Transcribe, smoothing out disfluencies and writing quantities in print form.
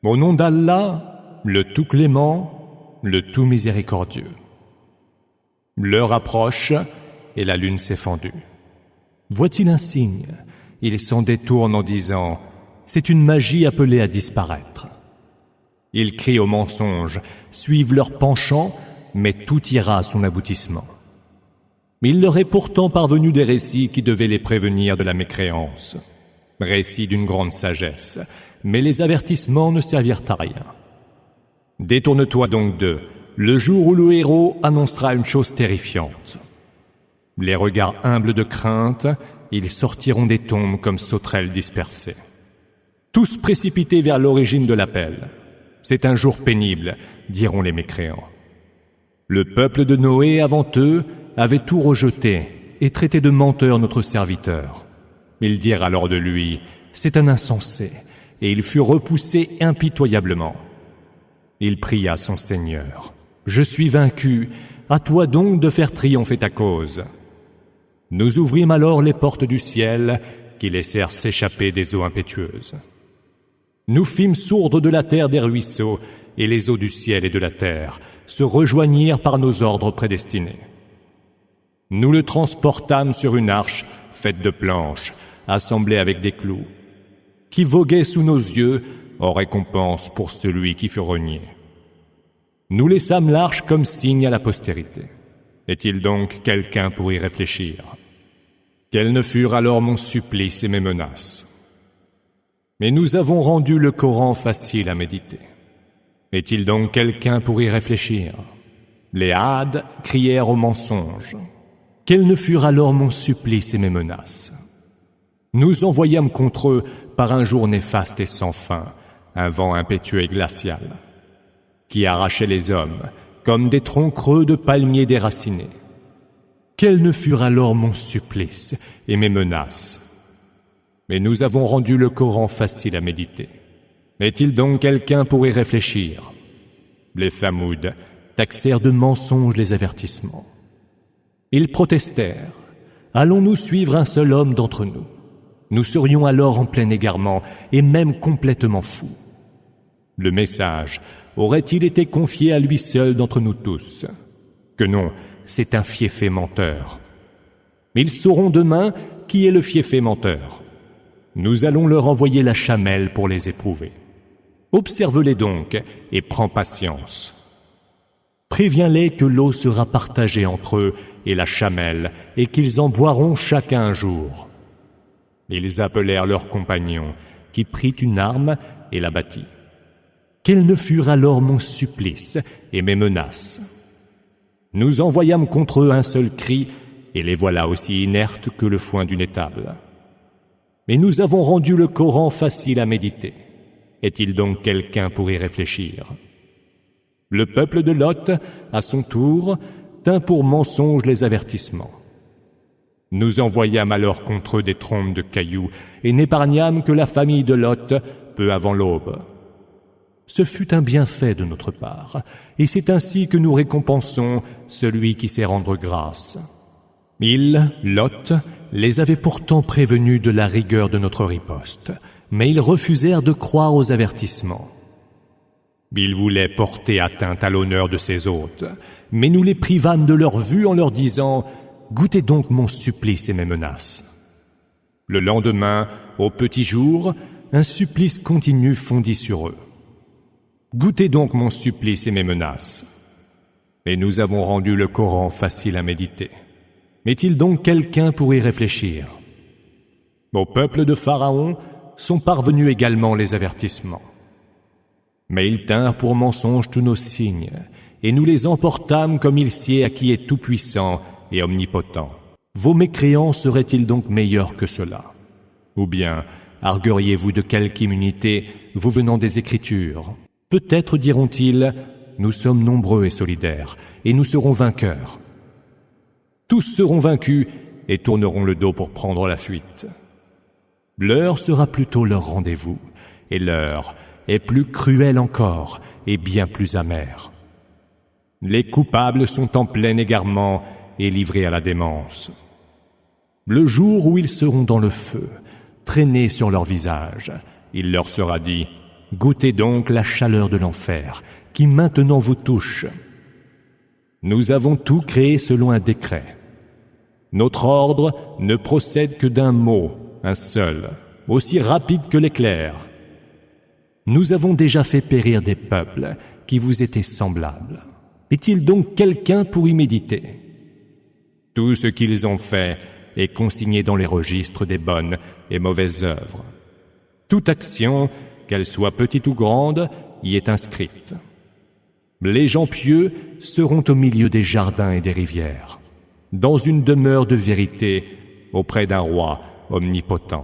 Au nom d'Allah, le tout clément, le tout miséricordieux. L'heure approche et la lune s'est fendue. Voit-il un signe? Ils s'en détournent en disant « C'est une magie appelée à disparaître ». Ils crient au mensonge, suivent leur penchant, mais tout ira à son aboutissement. Il leur est pourtant parvenu des récits qui devaient les prévenir de la mécréance. Récits d'une grande sagesse, mais les avertissements ne servirent à rien. Détourne-toi donc d'eux, le jour où le héros annoncera une chose terrifiante. Les regards humbles de crainte, ils sortiront des tombes comme sauterelles dispersées. Tous précipités vers l'origine de l'appel. C'est un jour pénible, diront les mécréants. Le peuple de Noé avant eux avait tout rejeté et traité de menteur notre serviteur. Ils dirent alors de lui, c'est un insensé, et il fut repoussé impitoyablement. Il pria son Seigneur, je suis vaincu, à toi donc de faire triompher ta cause. Nous ouvrîmes alors les portes du ciel qui laissèrent s'échapper des eaux impétueuses. Nous fîmes sourdre de la terre des ruisseaux, et les eaux du ciel et de la terre se rejoignirent par nos ordres prédestinés. Nous le transportâmes sur une arche faite de planches, assemblée avec des clous, qui voguait sous nos yeux en récompense pour celui qui fut renié. Nous laissâmes l'arche comme signe à la postérité. Est-il donc quelqu'un pour y réfléchir? Quels ne furent alors mon supplice et mes menaces? Mais nous avons rendu le Coran facile à méditer. Est-il donc quelqu'un pour y réfléchir? Les Hades crièrent au mensonge. Quels ne furent alors mon supplice et mes menaces? Nous envoyâmes contre eux, par un jour néfaste et sans fin, un vent impétueux et glacial, qui arrachait les hommes, comme des troncs creux de palmiers déracinés. Quels ne furent alors mon supplice et mes menaces? Mais nous avons rendu le Coran facile à méditer. Est-il donc quelqu'un pour y réfléchir? Les Thamouds taxèrent de mensonges les avertissements. Ils protestèrent. Allons-nous suivre un seul homme d'entre nous? Nous serions alors en plein égarement et même complètement fous. Le message aurait-il été confié à lui seul d'entre nous tous? Que non, c'est un fieffé menteur. Ils sauront demain qui est le fieffé menteur. Nous allons leur envoyer la chamelle pour les éprouver. Observe-les donc et prends patience. Préviens-les que l'eau sera partagée entre eux et la chamelle, et qu'ils en boiront chacun un jour. Ils appelèrent leurs compagnons, qui prit une arme et la battit. Quels ne furent alors mon supplice et mes menaces? Nous envoyâmes contre eux un seul cri, et les voilà aussi inertes que le foin d'une étable. Mais nous avons rendu le Coran facile à méditer. Est-il donc quelqu'un pour y réfléchir? Le peuple de Lot, à son tour, tint pour mensonge les avertissements. Nous envoyâmes alors contre eux des trompes de cailloux et n'épargnâmes que la famille de Lot peu avant l'aube. Ce fut un bienfait de notre part, et c'est ainsi que nous récompensons celui qui sait rendre grâce. Il, Lot, les avait pourtant prévenus de la rigueur de notre riposte, mais ils refusèrent de croire aux avertissements. Ils voulaient porter atteinte à l'honneur de ses hôtes, mais nous les privâmes de leur vue en leur disant « Goûtez donc mon supplice et mes menaces ». Le lendemain, au petit jour, un supplice continu fondit sur eux. « Goûtez donc mon supplice et mes menaces ». Et nous avons rendu le Coran facile à méditer. Est-il donc quelqu'un pour y réfléchir? Au peuple de Pharaon sont parvenus également les avertissements. Mais ils tinrent pour mensonges tous nos signes, et nous les emportâmes comme il sied à qui est tout-puissant et omnipotent. Vos mécréants seraient-ils donc meilleurs que cela? Ou bien argueriez-vous de quelque immunité vous venant des Écritures? Peut-être diront-ils, nous sommes nombreux et solidaires, et nous serons vainqueurs. Tous seront vaincus et tourneront le dos pour prendre la fuite. L'heure sera plutôt leur rendez-vous, et l'heure est plus cruelle encore et bien plus amère. Les coupables sont en plein égarement et livrés à la démence. Le jour où ils seront dans le feu, traînés sur leur visage, il leur sera dit « Goûtez donc la chaleur de l'enfer, qui maintenant vous touche. Nous avons tout créé selon un décret. Notre ordre ne procède que d'un mot, un seul, aussi rapide que l'éclair. Nous avons déjà fait périr des peuples qui vous étaient semblables. Est-il donc quelqu'un pour y méditer? Tout ce qu'ils ont fait est consigné dans les registres des bonnes et mauvaises œuvres. Toute action, qu'elle soit petite ou grande, y est inscrite. Les gens pieux seront au milieu des jardins et des rivières, dans une demeure de vérité auprès d'un roi omnipotent.